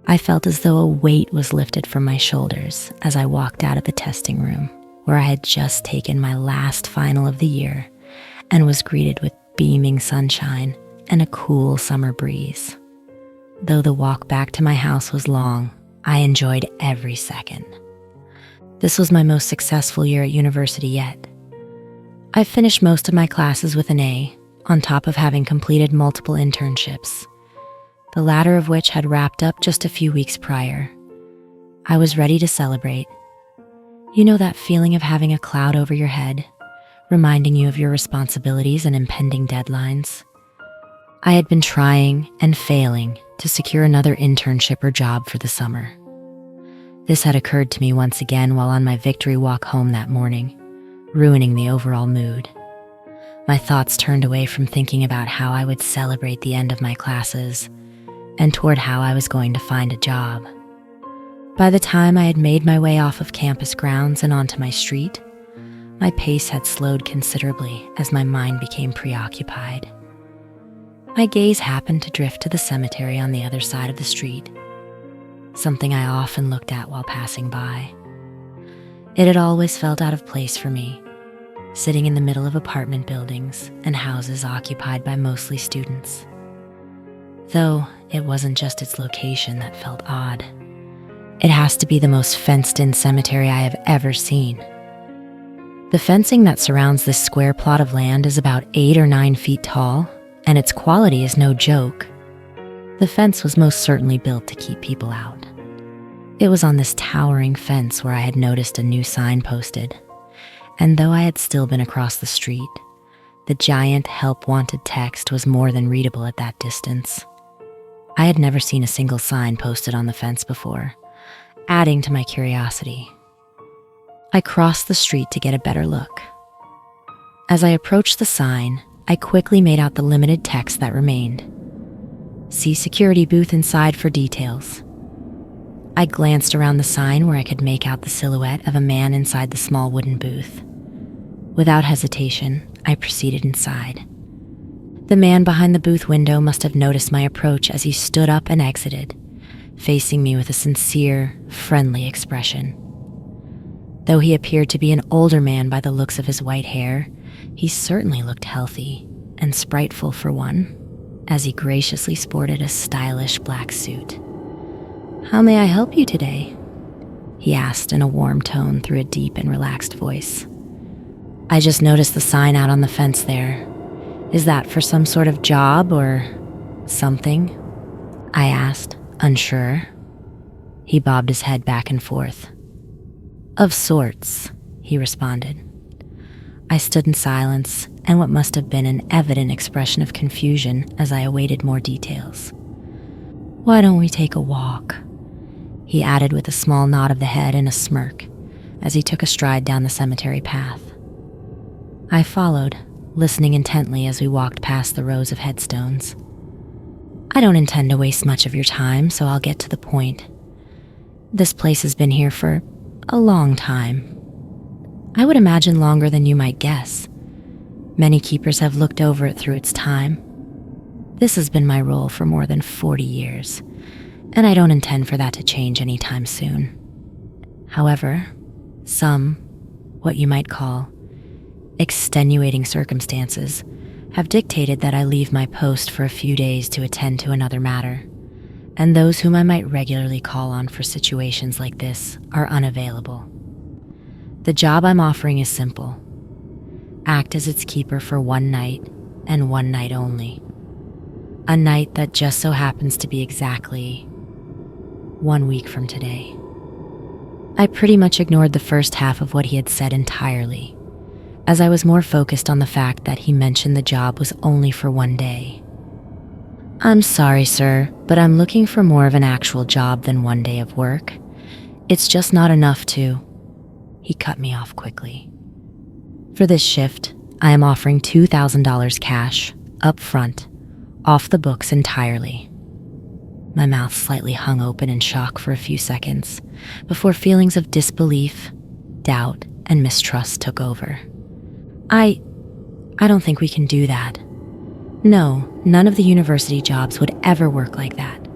I felt as though a weight was lifted from my shoulders as I walked out of the testing room, where I had just taken my last final of the year and was greeted with beaming sunshine and a cool summer breeze. Though the walk back to my house was long, I enjoyed every second. This was my most successful year at university yet. I finished most of my classes with an A, on top of having completed multiple internships, the latter of which had wrapped up just a few weeks prior. I was ready to celebrate. You know that feeling of having a cloud over your head, reminding you of your responsibilities and impending deadlines? I had been trying and failing to secure another internship or job for the summer. This had occurred to me once again while on my victory walk home that morning, ruining the overall mood. My thoughts turned away from thinking about how I would celebrate the end of my classes and toward how I was going to find a job. By the time I had made my way off of campus grounds and onto my street, my pace had slowed considerably as my mind became preoccupied. My gaze happened to drift to the cemetery on the other side of the street, something I often looked at while passing by. It had always felt out of place for me, sitting in the middle of apartment buildings and houses occupied by mostly students. Though it wasn't just its location that felt odd. It has to be the most fenced-in cemetery I have ever seen. The fencing that surrounds this square plot of land is about 8 or 9 feet tall, and its quality is no joke. The fence was most certainly built to keep people out. It was on this towering fence where I had noticed a new sign posted, and though I had still been across the street, the giant "Help Wanted" text was more than readable at that distance. I had never seen a single sign posted on the fence before, adding to my curiosity. I crossed the street to get a better look. As I approached the sign, I quickly made out the limited text that remained. See security booth inside for details. I glanced around the sign where I could make out the silhouette of a man inside the small wooden booth. Without hesitation, I proceeded inside. The man behind the booth window must have noticed my approach as he stood up and exited, facing me with a sincere, friendly expression. Though he appeared to be an older man by the looks of his white hair, he certainly looked healthy and spriteful for one, as he graciously sported a stylish black suit. "How may I help you today?" he asked in a warm tone through a deep and relaxed voice. "I just noticed the sign out on the fence there. Is that for some sort of job or something?" I asked, unsure. He bobbed his head back and forth. "Of sorts," he responded. I stood in silence and what must have been an evident expression of confusion as I awaited more details. "Why don't we take a walk?" he added with a small nod of the head and a smirk as he took a stride down the cemetery path. I followed, listening intently as we walked past the rows of headstones. "I don't intend to waste much of your time, so I'll get to the point. This place has been here for a long time. I would imagine longer than you might guess. Many keepers have looked over it through its time. This has been my role for more than 40 years, and I don't intend for that to change anytime soon. However, some, what you might call, extenuating circumstances have dictated that I leave my post for a few days to attend to another matter, and those whom I might regularly call on for situations like this are unavailable. The job I'm offering is simple. Act as its keeper for one night, and one night only. A night that just so happens to be exactly 1 week from today." I pretty much ignored the first half of what he had said entirely, as I was more focused on the fact that he mentioned the job was only for 1 day. "I'm sorry, sir, but I'm looking for more of an actual job than 1 day of work. It's just not enough to..." He cut me off quickly. "For this shift, I am offering $2,000 cash, up front, off the books entirely." My mouth slightly hung open in shock for a few seconds, before feelings of disbelief, doubt, and mistrust took over. I don't think we can do that. No, none of the university jobs would ever work like that.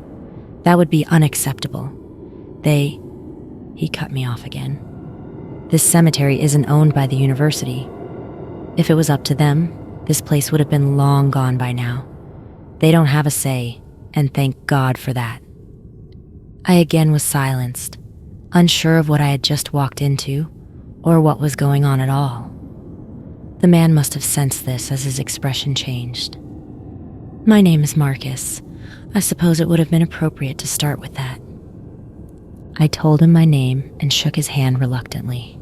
That would be unacceptable. He cut me off again. This cemetery isn't owned by the university. If it was up to them, this place would have been long gone by now. They don't have a say, and thank God for that. I again was silenced, unsure of what I had just walked into, or what was going on at all. The man must have sensed this as his expression changed. My name is Marcus. I suppose it would have been appropriate to start with that. I told him my name and shook his hand reluctantly.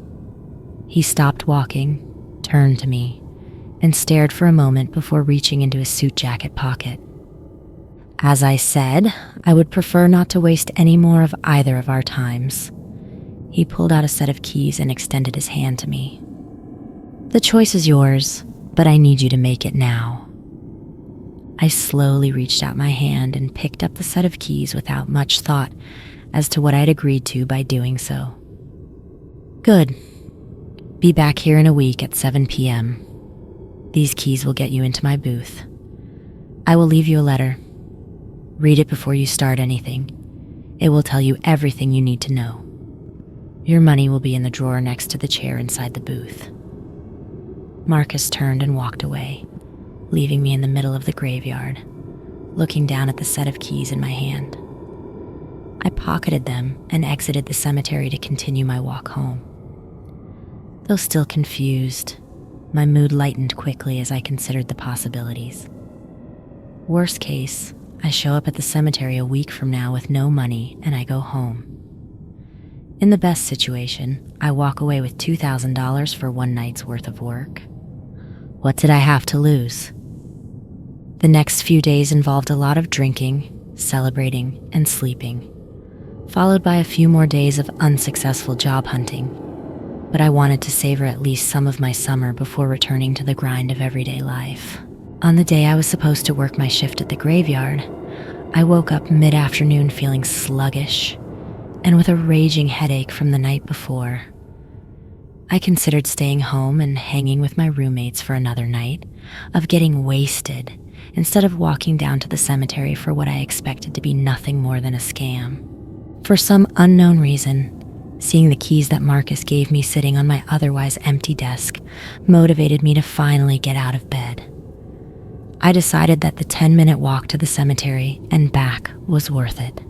He stopped walking, turned to me, and stared for a moment before reaching into his suit jacket pocket. As I said, I would prefer not to waste any more of either of our times. He pulled out a set of keys and extended his hand to me. The choice is yours, but I need you to make it now. I slowly reached out my hand and picked up the set of keys without much thought as to what I'd agreed to by doing so. Good. Be back here in a week at 7 p.m. These keys will get you into my booth. I will leave you a letter. Read it before you start anything. It will tell you everything you need to know. Your money will be in the drawer next to the chair inside the booth. Marcus turned and walked away, leaving me in the middle of the graveyard, looking down at the set of keys in my hand. I pocketed them and exited the cemetery to continue my walk home. Though still confused, my mood lightened quickly as I considered the possibilities. Worst case, I show up at the cemetery a week from now with no money and I go home. In the best situation, I walk away with $2,000 for one night's worth of work. What did I have to lose? The next few days involved a lot of drinking, celebrating, and sleeping, followed by a few more days of unsuccessful job hunting. But I wanted to savor at least some of my summer before returning to the grind of everyday life. On the day I was supposed to work my shift at the graveyard, I woke up mid-afternoon feeling sluggish and with a raging headache from the night before. I considered staying home and hanging with my roommates for another night of getting wasted instead of walking down to the cemetery for what I expected to be nothing more than a scam. For some unknown reason, seeing the keys that Marcus gave me sitting on my otherwise empty desk motivated me to finally get out of bed. I decided that the 10-minute walk to the cemetery and back was worth it.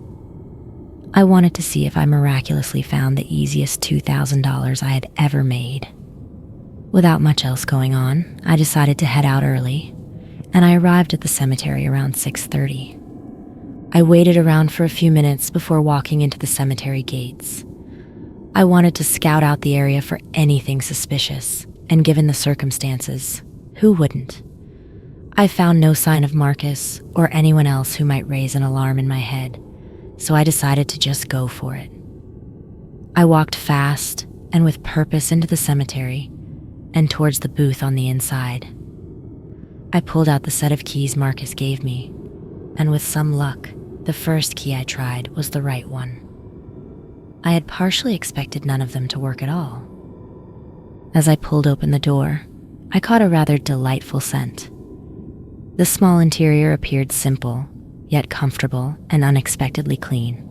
I wanted to see if I miraculously found the easiest $2,000 I had ever made. Without much else going on, I decided to head out early, and I arrived at the cemetery around 6:30. I waited around for a few minutes before walking into the cemetery gates. I wanted to scout out the area for anything suspicious, and given the circumstances, who wouldn't? I found no sign of Marcus or anyone else who might raise an alarm in my head, so I decided to just go for it. I walked fast and with purpose into the cemetery and towards the booth on the inside. I pulled out the set of keys Marcus gave me, and with some luck, the first key I tried was the right one. I had partially expected none of them to work at all. As I pulled open the door, I caught a rather delightful scent. The small interior appeared simple, yet comfortable and unexpectedly clean.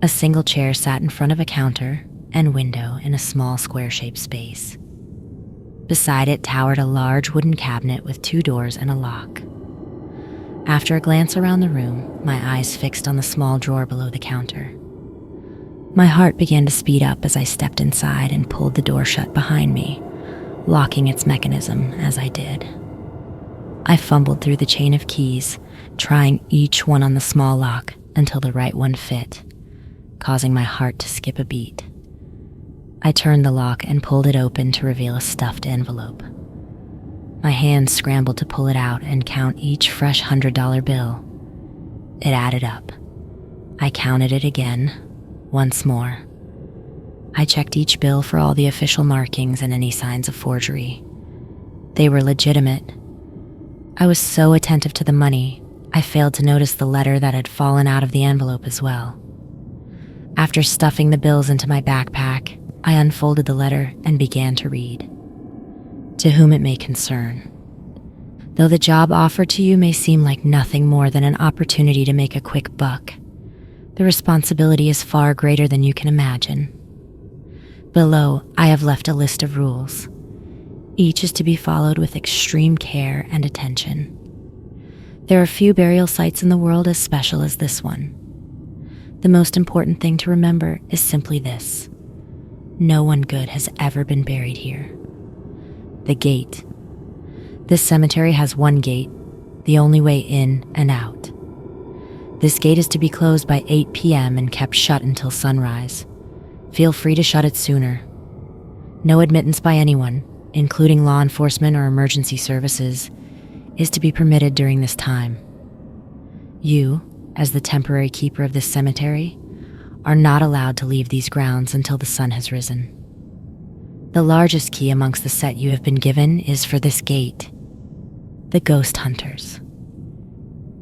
A single chair sat in front of a counter and window in a small square-shaped space. Beside it towered a large wooden cabinet with 2 doors and a lock. After a glance around the room, my eyes fixed on the small drawer below the counter. My heart began to speed up as I stepped inside and pulled the door shut behind me, locking its mechanism as I did. I fumbled through the chain of keys, trying each one on the small lock until the right one fit, causing my heart to skip a beat. I turned the lock and pulled it open to reveal a stuffed envelope. My hands scrambled to pull it out and count each fresh $100 bill. It added up. I counted it again, once more. I checked each bill for all the official markings and any signs of forgery. They were legitimate. I was so attentive to the money, I failed to notice the letter that had fallen out of the envelope as well. After stuffing the bills into my backpack, I unfolded the letter and began to read. To whom it may concern. Though the job offered to you may seem like nothing more than an opportunity to make a quick buck, the responsibility is far greater than you can imagine. Below, I have left a list of rules. Each is to be followed with extreme care and attention. There are few burial sites in the world as special as this one. The most important thing to remember is simply this: no one good has ever been buried here. The gate. This cemetery has one gate, the only way in and out. This gate is to be closed by 8 p.m. and kept shut until sunrise. Feel free to shut it sooner. No admittance by anyone, including law enforcement or emergency services, is to be permitted during this time. You, as the temporary keeper of this cemetery, are not allowed to leave these grounds until the sun has risen. The largest key amongst the set you have been given is for this gate: the ghost hunters.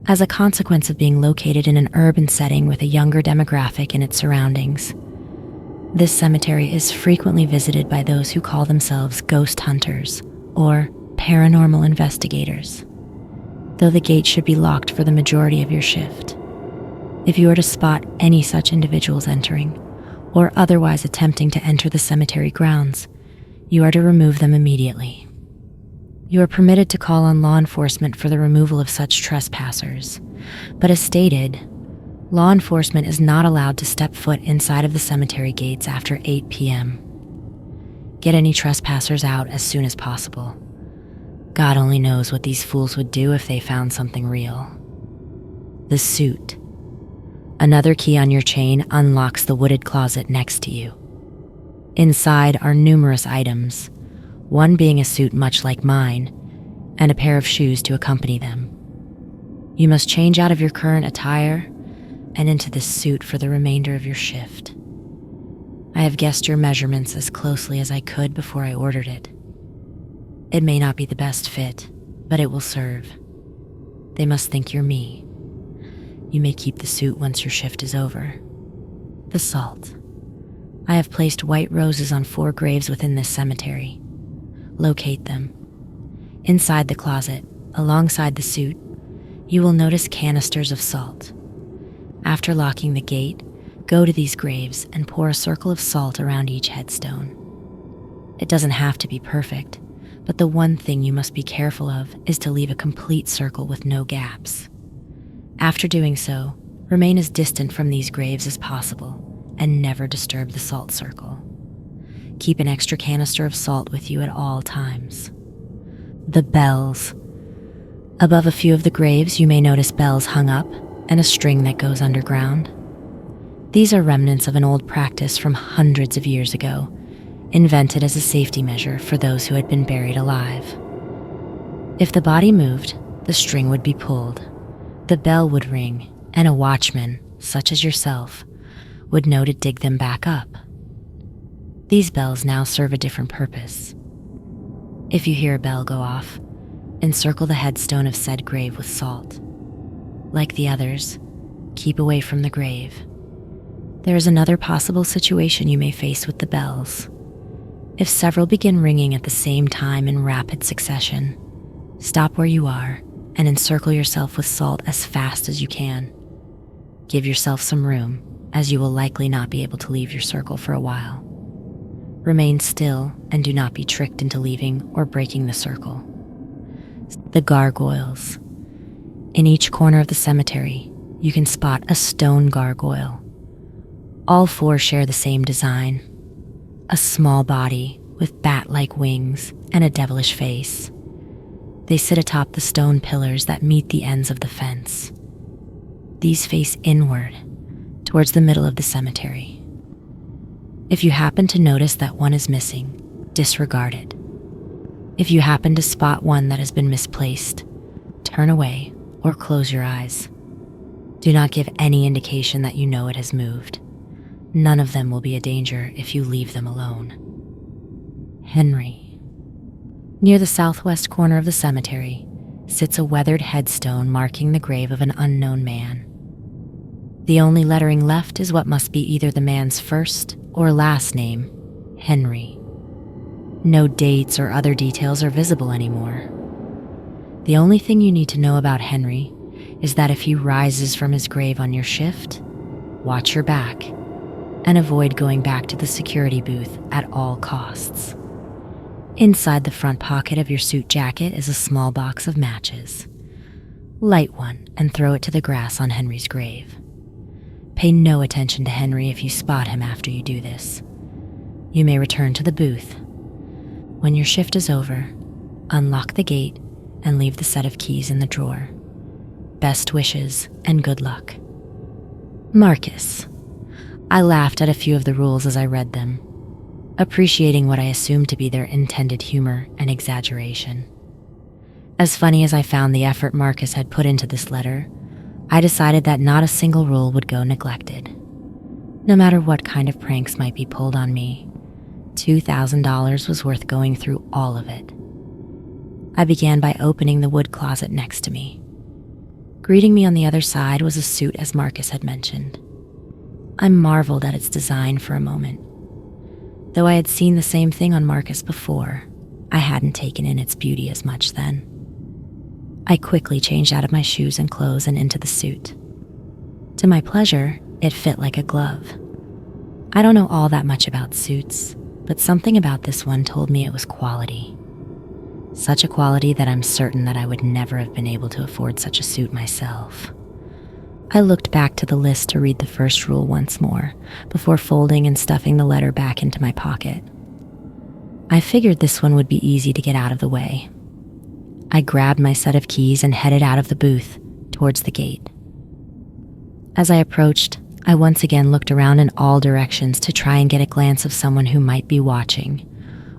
As a consequence of being located in an urban setting with a younger demographic in its surroundings, this cemetery is frequently visited by those who call themselves ghost hunters or paranormal investigators, though the gate should be locked for the majority of your shift. If you are to spot any such individuals entering, or otherwise attempting to enter the cemetery grounds, you are to remove them immediately. You are permitted to call on law enforcement for the removal of such trespassers, but as stated, law enforcement is not allowed to step foot inside of the cemetery gates after 8 p.m. Get any trespassers out as soon as possible. God only knows what these fools would do if they found something real. The suit. Another key on your chain unlocks the wooded closet next to you. Inside are numerous items, one being a suit much like mine, and a pair of shoes to accompany them. You must change out of your current attire and into this suit for the remainder of your shift. I have guessed your measurements as closely as I could before I ordered it. It may not be the best fit, but it will serve. They must think you're me. You may keep the suit once your shift is over. The salt. I have placed white roses on 4 graves within this cemetery. Locate them. Inside the closet, alongside the suit, you will notice canisters of salt. After locking the gate, go to these graves and pour a circle of salt around each headstone. It doesn't have to be perfect, but the one thing you must be careful of is to leave a complete circle with no gaps. After doing so, remain as distant from these graves as possible and never disturb the salt circle. Keep an extra canister of salt with you at all times. The bells. Above a few of the graves, you may notice bells hung up and a string that goes underground. These are remnants of an old practice from hundreds of years ago, invented as a safety measure for those who had been buried alive. If the body moved, the string would be pulled, the bell would ring, and a watchman, such as yourself, would know to dig them back up. These bells now serve a different purpose. If you hear a bell go off, encircle the headstone of said grave with salt. Like the others, keep away from the grave. There is another possible situation you may face with the bells. If several begin ringing at the same time in rapid succession, stop where you are and encircle yourself with salt as fast as you can. Give yourself some room, as you will likely not be able to leave your circle for a while. Remain still and do not be tricked into leaving or breaking the circle. The gargoyles. In each corner of the cemetery, you can spot a stone gargoyle. All 4 share the same design: a small body with bat-like wings and a devilish face. They sit atop the stone pillars that meet the ends of the fence. These face inward, towards the middle of the cemetery. If you happen to notice that one is missing, disregard it. If you happen to spot one that has been misplaced, turn away or close your eyes. Do not give any indication that you know it has moved. None of them will be a danger if you leave them alone. Henry. Near the southwest corner of the cemetery sits a weathered headstone marking the grave of an unknown man. The only lettering left is what must be either the man's first or last name, Henry. No dates or other details are visible anymore. The only thing you need to know about Henry is that if he rises from his grave on your shift, watch your back and avoid going back to the security booth at all costs. Inside the front pocket of your suit jacket is a small box of matches. Light one and throw it to the grass on Henry's grave. Pay no attention to Henry if you spot him after you do this. You may return to the booth. When your shift is over, unlock the gate and leave the set of keys in the drawer. Best wishes and good luck. Marcus. I laughed at a few of the rules as I read them, appreciating what I assumed to be their intended humor and exaggeration. As funny as I found the effort Marcus had put into this letter, I decided that not a single rule would go neglected. No matter what kind of pranks might be pulled on me, $2,000 was worth going through all of it. I began by opening the wood closet next to me. Greeting me on the other side was a suit as Marcus had mentioned. I marveled at its design for a moment. Though I had seen the same thing on Marcus before, I hadn't taken in its beauty as much then. I quickly changed out of my shoes and clothes and into the suit. To my pleasure, it fit like a glove. I don't know all that much about suits, but something about this one told me it was quality. Such a quality that I'm certain that I would never have been able to afford such a suit myself. I looked back to the list to read the first rule once more, before folding and stuffing the letter back into my pocket. I figured this one would be easy to get out of the way. I grabbed my set of keys and headed out of the booth, towards the gate. As I approached, I once again looked around in all directions to try and get a glance of someone who might be watching,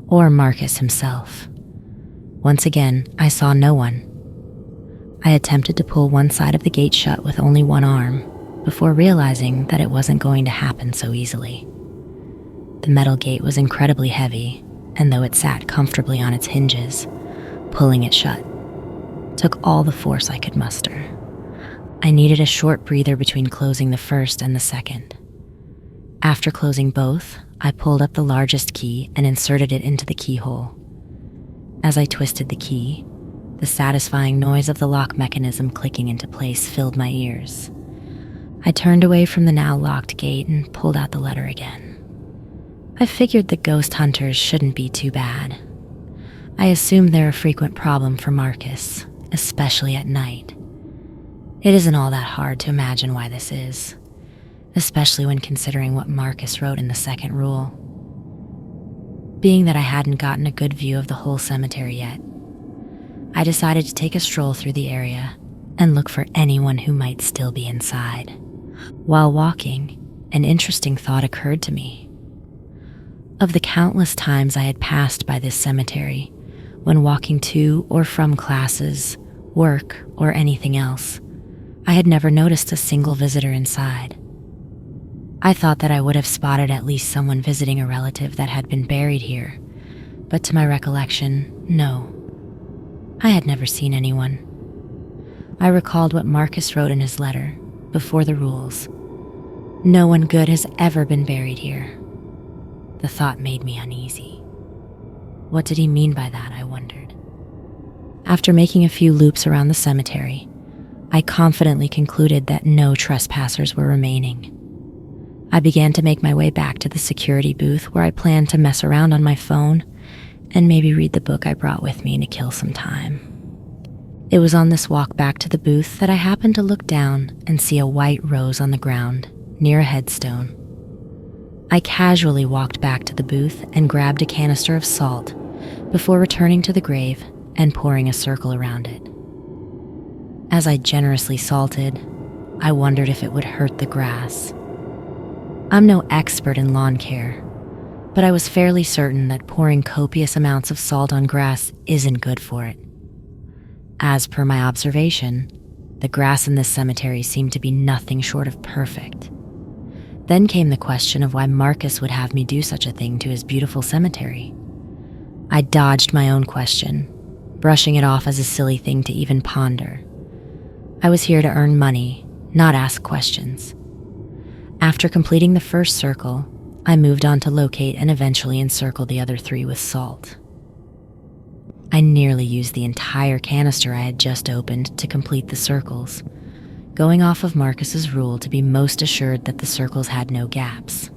or Marcus himself. Once again, I saw no one. I attempted to pull one side of the gate shut with only one arm, before realizing that it wasn't going to happen so easily. The metal gate was incredibly heavy, and though it sat comfortably on its hinges, pulling it shut took all the force I could muster. I needed a short breather between closing the first and the second. After closing both, I pulled up the largest key and inserted it into the keyhole. As I twisted the key, the satisfying noise of the lock mechanism clicking into place filled my ears. I turned away from the now locked gate and pulled out the letter again. I figured the ghost hunters shouldn't be too bad. I assumed they're a frequent problem for Marcus, especially at night. It isn't all that hard to imagine why this is, especially when considering what Marcus wrote in the second rule. Being that I hadn't gotten a good view of the whole cemetery yet, I decided to take a stroll through the area and look for anyone who might still be inside. While walking, an interesting thought occurred to me. Of the countless times I had passed by this cemetery, when walking to or from classes, work, or anything else, I had never noticed a single visitor inside. I thought that I would have spotted at least someone visiting a relative that had been buried here, but to my recollection, no. I had never seen anyone. I recalled what Marcus wrote in his letter, before the rules. No one good has ever been buried here. The thought made me uneasy. What did he mean by that, I wondered. After making a few loops around the cemetery, I confidently concluded that no trespassers were remaining. I began to make my way back to the security booth where I planned to mess around on my phone and maybe read the book I brought with me to kill some time. It was on this walk back to the booth that I happened to look down and see a white rose on the ground near a headstone. I casually walked back to the booth and grabbed a canister of salt before returning to the grave and pouring a circle around it. As I generously salted, I wondered if it would hurt the grass. I'm no expert in lawn care, but I was fairly certain that pouring copious amounts of salt on grass isn't good for it. As per my observation, the grass in this cemetery seemed to be nothing short of perfect. Then came the question of why Marcus would have me do such a thing to his beautiful cemetery. I dodged my own question, brushing it off as a silly thing to even ponder. I was here to earn money, not ask questions. After completing the first circle, I moved on to locate and eventually encircle the other 3 with salt. I nearly used the entire canister I had just opened to complete the circles, going off of Marcus's rule to be most assured that the circles had no gaps.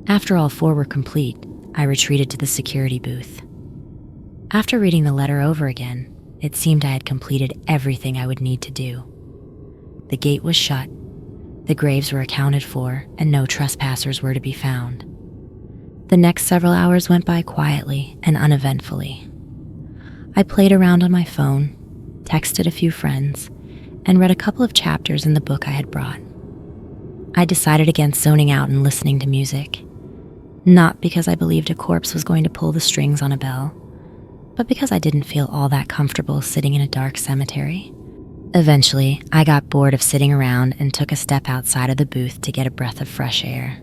After all 4 were complete, I retreated to the security booth. After reading the letter over again, it seemed I had completed everything I would need to do. The gate was shut, the graves were accounted for, and no trespassers were to be found. The next several hours went by quietly and uneventfully. I played around on my phone, texted a few friends, and read a couple of chapters in the book I had brought. I decided against zoning out and listening to music, not because I believed a corpse was going to pull the strings on a bell, but because I didn't feel all that comfortable sitting in a dark cemetery. Eventually, I got bored of sitting around and took a step outside of the booth to get a breath of fresh air.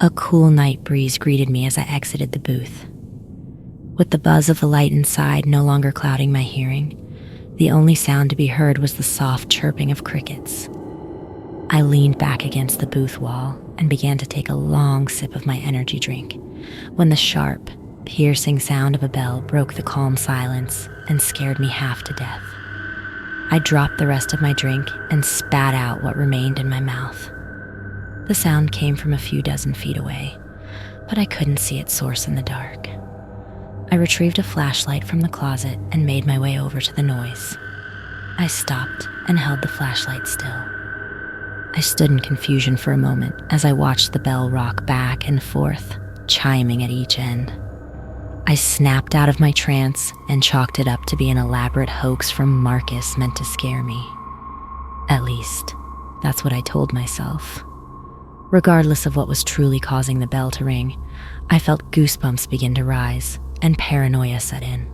A cool night breeze greeted me as I exited the booth. With the buzz of the light inside no longer clouding my hearing, the only sound to be heard was the soft chirping of crickets. I leaned back against the booth wall and began to take a long sip of my energy drink when the sharp, piercing sound of a bell broke the calm silence and scared me half to death. I dropped the rest of my drink and spat out what remained in my mouth. The sound came from a few dozen feet away, but I couldn't see its source in the dark. I retrieved a flashlight from the closet and made my way over to the noise. I stopped and held the flashlight still. I stood in confusion for a moment as I watched the bell rock back and forth, chiming at each end. I snapped out of my trance and chalked it up to be an elaborate hoax from Marcus meant to scare me. At least, that's what I told myself. Regardless of what was truly causing the bell to ring, I felt goosebumps begin to rise and paranoia set in.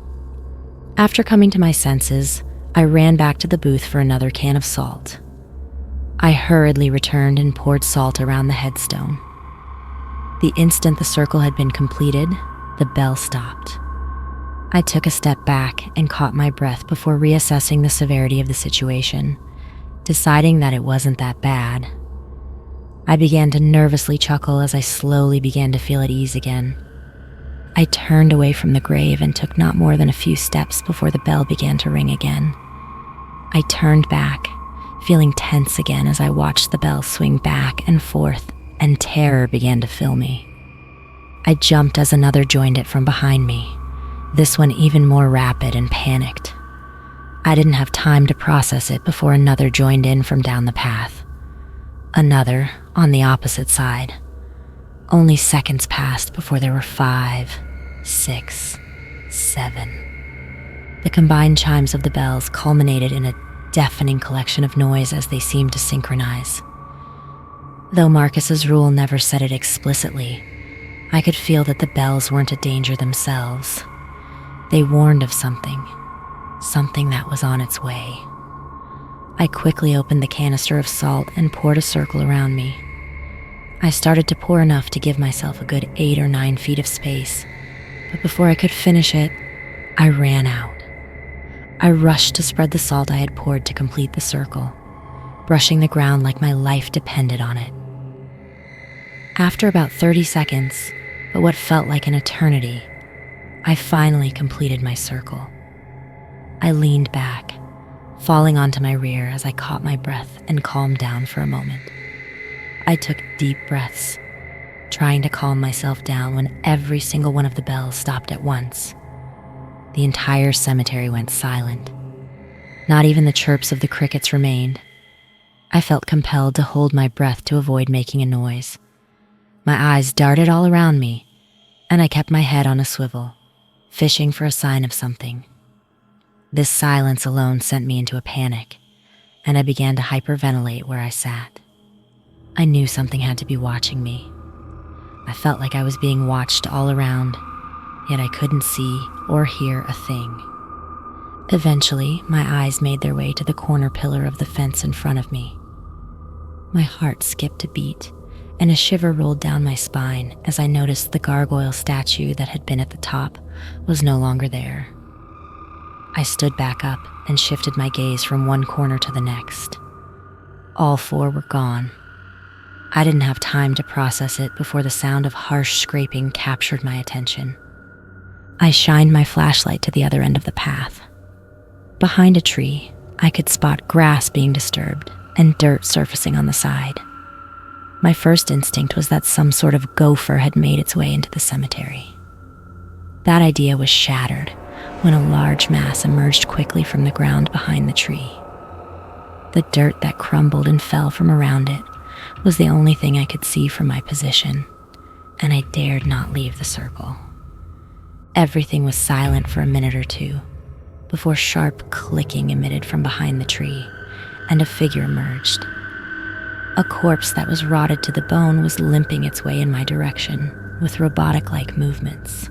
After coming to my senses, I ran back to the booth for another can of salt. I hurriedly returned and poured salt around the headstone. The instant the circle had been completed, the bell stopped. I took a step back and caught my breath before reassessing the severity of the situation, deciding that it wasn't that bad. I began to nervously chuckle as I slowly began to feel at ease again. I turned away from the grave and took not more than a few steps before the bell began to ring again. I turned back, feeling tense again as I watched the bell swing back and forth, and terror began to fill me. I jumped as another joined it from behind me, this one even more rapid and panicked. I didn't have time to process it before another joined in from down the path. Another on the opposite side. Only seconds passed before there were 5, 6, 7. The combined chimes of the bells culminated in a deafening collection of noise as they seemed to synchronize. Though Marcus's rule never said it explicitly, I could feel that the bells weren't a danger themselves. They warned of something that was on its way. I quickly opened the canister of salt and poured a circle around me. I started to pour enough to give myself a good 8 or 9 feet of space, but before I could finish it, I ran out. I rushed to spread the salt I had poured to complete the circle, brushing the ground like my life depended on it. After about 30 seconds, but what felt like an eternity, I finally completed my circle. I leaned back, falling onto my rear as I caught my breath and calmed down for a moment. I took deep breaths, trying to calm myself down when every single one of the bells stopped at once. The entire cemetery went silent. Not even the chirps of the crickets remained. I felt compelled to hold my breath to avoid making a noise. My eyes darted all around me, and I kept my head on a swivel, fishing for a sign of something. This silence alone sent me into a panic, and I began to hyperventilate where I sat. I knew something had to be watching me. I felt like I was being watched all around, yet I couldn't see or hear a thing. Eventually, my eyes made their way to the corner pillar of the fence in front of me. My heart skipped a beat, and a shiver rolled down my spine as I noticed the gargoyle statue that had been at the top was no longer there. I stood back up and shifted my gaze from one corner to the next. All 4 were gone. I didn't have time to process it before the sound of harsh scraping captured my attention. I shined my flashlight to the other end of the path. Behind a tree, I could spot grass being disturbed and dirt surfacing on the side. My first instinct was that some sort of gopher had made its way into the cemetery. That idea was shattered when a large mass emerged quickly from the ground behind the tree. The dirt that crumbled and fell from around it was the only thing I could see from my position, and I dared not leave the circle. Everything was silent for a minute or two before sharp clicking emitted from behind the tree and a figure emerged. A corpse that was rotted to the bone was limping its way in my direction with robotic-like movements.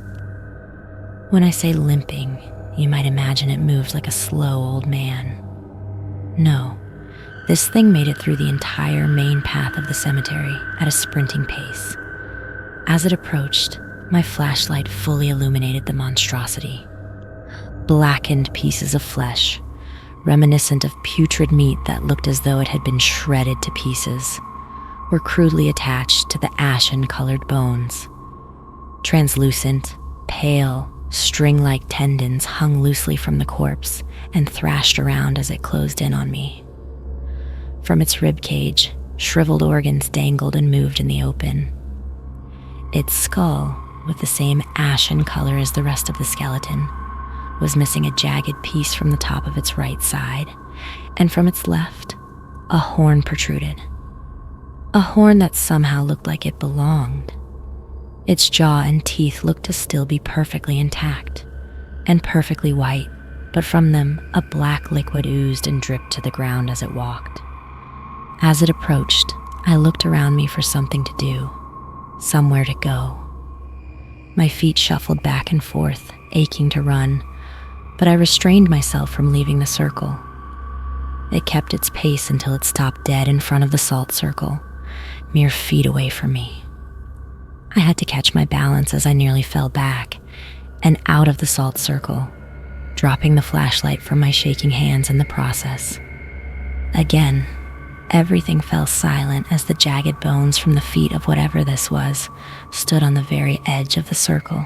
When I say limping, you might imagine it moved like a slow old man. No, this thing made it through the entire main path of the cemetery at a sprinting pace. As it approached, my flashlight fully illuminated the monstrosity. Blackened pieces of flesh, reminiscent of putrid meat that looked as though it had been shredded to pieces, were crudely attached to the ashen-colored bones. Translucent, pale, string-like tendons hung loosely from the corpse and thrashed around as it closed in on me. From its rib cage, shriveled organs dangled and moved in the open. Its skull, with the same ashen color as the rest of the skeleton, was missing a jagged piece from the top of its right side, and from its left, a horn protruded. A horn that somehow looked like it belonged. Its jaw and teeth looked to still be perfectly intact, and perfectly white, but from them a black liquid oozed and dripped to the ground as it walked. As it approached, I looked around me for something to do, somewhere to go. My feet shuffled back and forth, aching to run, but I restrained myself from leaving the circle. It kept its pace until it stopped dead in front of the salt circle, mere feet away from me. I had to catch my balance as I nearly fell back and out of the salt circle, dropping the flashlight from my shaking hands in the process. Again, everything fell silent as the jagged bones from the feet of whatever this was stood on the very edge of the circle.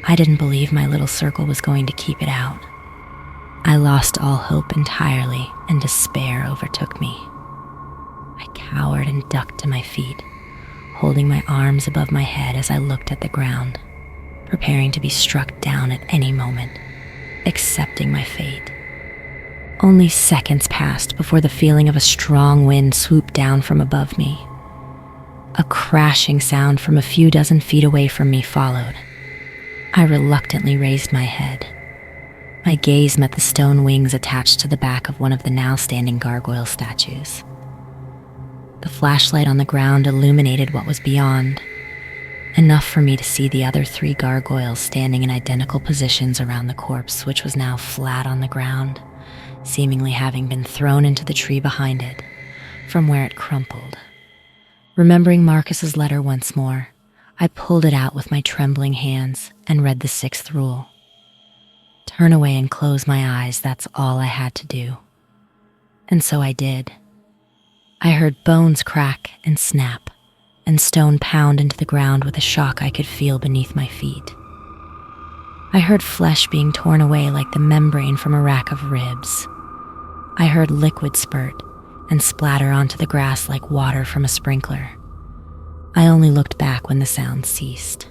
I didn't believe my little circle was going to keep it out. I lost all hope entirely, and despair overtook me. I cowered and ducked to my feet, holding my arms above my head as I looked at the ground, preparing to be struck down at any moment, accepting my fate. Only seconds passed before the feeling of a strong wind swooped down from above me. A crashing sound from a few dozen feet away from me followed. I reluctantly raised my head. My gaze met the stone wings attached to the back of one of the now standing gargoyle statues. The flashlight on the ground illuminated what was beyond, enough for me to see the other 3 gargoyles standing in identical positions around the corpse, which was now flat on the ground, seemingly having been thrown into the tree behind it, from where it crumpled. Remembering Marcus's letter once more, I pulled it out with my trembling hands and read the 6th rule. Turn away and close my eyes, that's all I had to do. And so I did. I heard bones crack and snap, and stone pound into the ground with a shock I could feel beneath my feet. I heard flesh being torn away like the membrane from a rack of ribs. I heard liquid spurt and splatter onto the grass like water from a sprinkler. I only looked back when the sound ceased.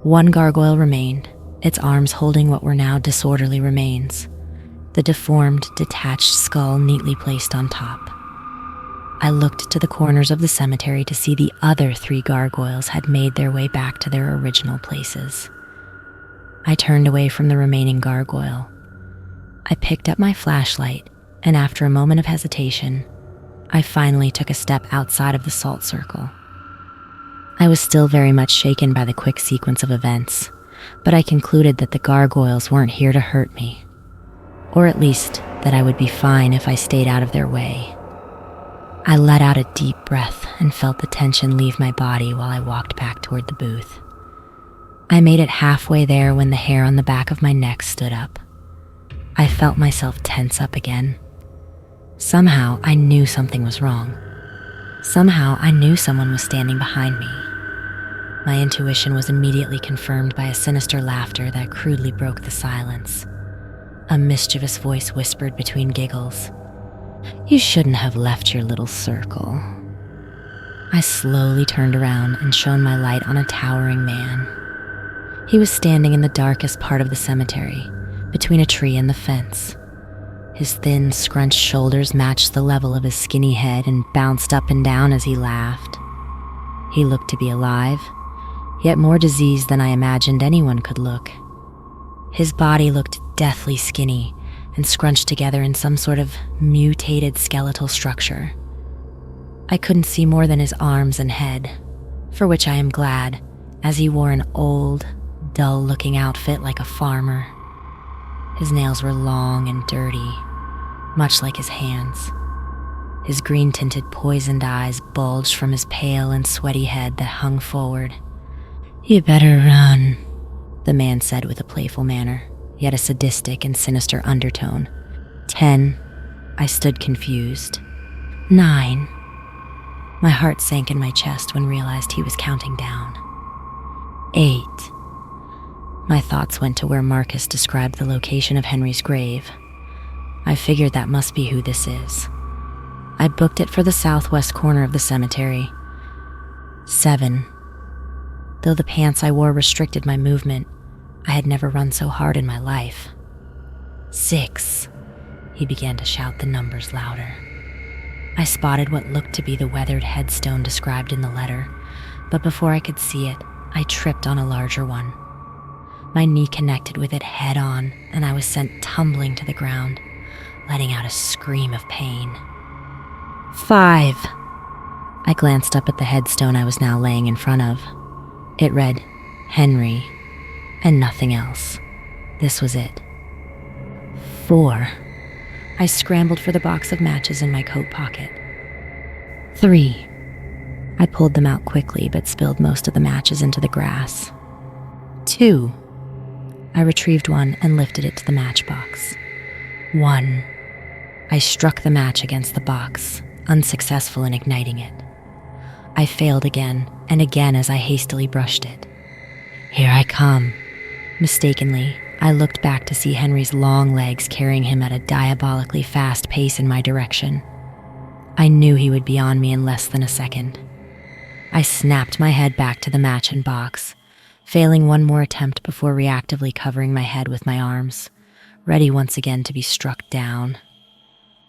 1 gargoyle remained, its arms holding what were now disorderly remains, the deformed, detached skull neatly placed on top. I looked to the corners of the cemetery to see the other 3 gargoyles had made their way back to their original places. I turned away from the remaining gargoyle. I picked up my flashlight, and after a moment of hesitation, I finally took a step outside of the salt circle. I was still very much shaken by the quick sequence of events, but I concluded that the gargoyles weren't here to hurt me, or at least that I would be fine if I stayed out of their way. I let out a deep breath and felt the tension leave my body while I walked back toward the booth. I made it halfway there when the hair on the back of my neck stood up. I felt myself tense up again. Somehow I knew something was wrong. Somehow I knew someone was standing behind me. My intuition was immediately confirmed by a sinister laughter that crudely broke the silence. A mischievous voice whispered between giggles, "You shouldn't have left your little circle." I slowly turned around and shone my light on a towering man. He was standing in the darkest part of the cemetery, between a tree and the fence. His thin, scrunched shoulders matched the level of his skinny head and bounced up and down as he laughed. He looked to be alive, yet more diseased than I imagined anyone could look. His body looked deathly skinny and scrunched together in some sort of mutated skeletal structure. I couldn't see more than his arms and head, for which I am glad, as he wore an old, dull-looking outfit like a farmer. His nails were long and dirty, much like his hands. His green-tinted poisoned eyes bulged from his pale and sweaty head that hung forward. "You better run," the man said with a playful manner, yet a sadistic and sinister undertone. 10. I stood confused. 9. My heart sank in my chest when I realized he was counting down. 8. My thoughts went to where Marcus described the location of Henry's grave. I figured that must be who this is. I booked it for the southwest corner of the cemetery. 7. Though the pants I wore restricted my movement, I had never run so hard in my life. 6. He began to shout the numbers louder. I spotted what looked to be the weathered headstone described in the letter, but before I could see it, I tripped on a larger one. My knee connected with it head on, and I was sent tumbling to the ground, letting out a scream of pain. 5. I glanced up at the headstone I was now laying in front of. It read, Henry, and nothing else. This was it. 4. I scrambled for the box of matches in my coat pocket. 3. I pulled them out quickly but spilled most of the matches into the grass. 2. I retrieved one and lifted it to the matchbox. 1. I struck the match against the box, unsuccessful in igniting it. I failed again and again as I hastily brushed it. Here I come. Mistakenly, I looked back to see Henry's long legs carrying him at a diabolically fast pace in my direction. I knew he would be on me in less than a second. I snapped my head back to the match and box, failing one more attempt before reactively covering my head with my arms, ready once again to be struck down.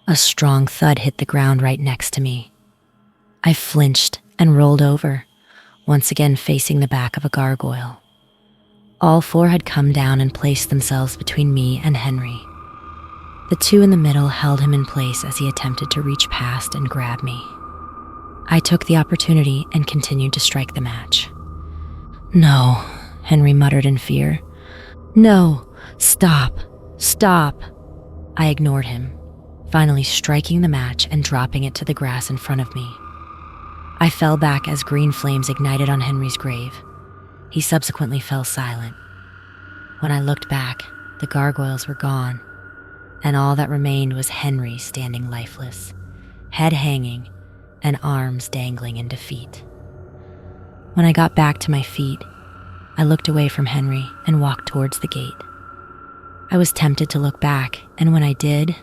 A strong thud hit the ground right next to me. I flinched and rolled over, once again facing the back of a gargoyle. All 4 had come down and placed themselves between me and Henry. The 2 in the middle held him in place as he attempted to reach past and grab me. I took the opportunity and continued to strike the match. "No," Henry muttered in fear. "No, stop, stop." I ignored him, finally striking the match and dropping it to the grass in front of me. I fell back as green flames ignited on Henry's grave. He subsequently fell silent. When I looked back, the gargoyles were gone, and all that remained was Henry standing lifeless, head hanging and arms dangling in defeat. When I got back to my feet, I looked away from Henry and walked towards the gate. I was tempted to look back, and when I did,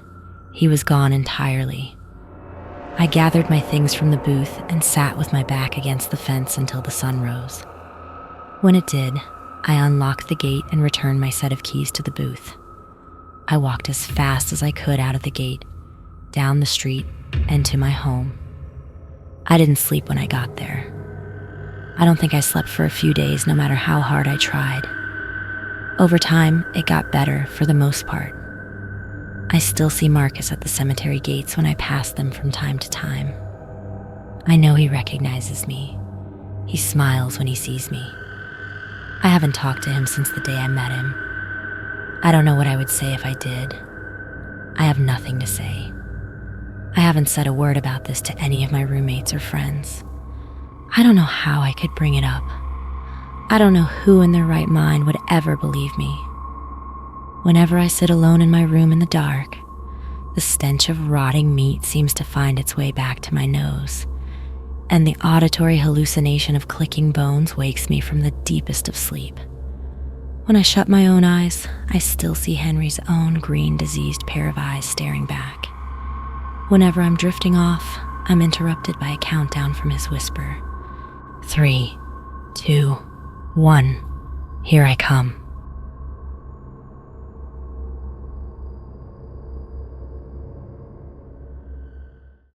he was gone entirely. I gathered my things from the booth and sat with my back against the fence until the sun rose. When it did, I unlocked the gate and returned my set of keys to the booth. I walked as fast as I could out of the gate, down the street, and to my home. I didn't sleep when I got there. I don't think I slept for a few days, no matter how hard I tried. Over time, it got better for the most part. I still see Marcus at the cemetery gates when I pass them from time to time. I know he recognizes me. He smiles when he sees me. I haven't talked to him since the day I met him. I don't know what I would say if I did. I have nothing to say. I haven't said a word about this to any of my roommates or friends. I don't know how I could bring it up. I don't know who in their right mind would ever believe me. Whenever I sit alone in my room in the dark, the stench of rotting meat seems to find its way back to my nose, and the auditory hallucination of clicking bones wakes me from the deepest of sleep. When I shut my own eyes, I still see Henry's own green, diseased pair of eyes staring back. Whenever I'm drifting off, I'm interrupted by a countdown from his whisper. 3, 2, 1, here I come.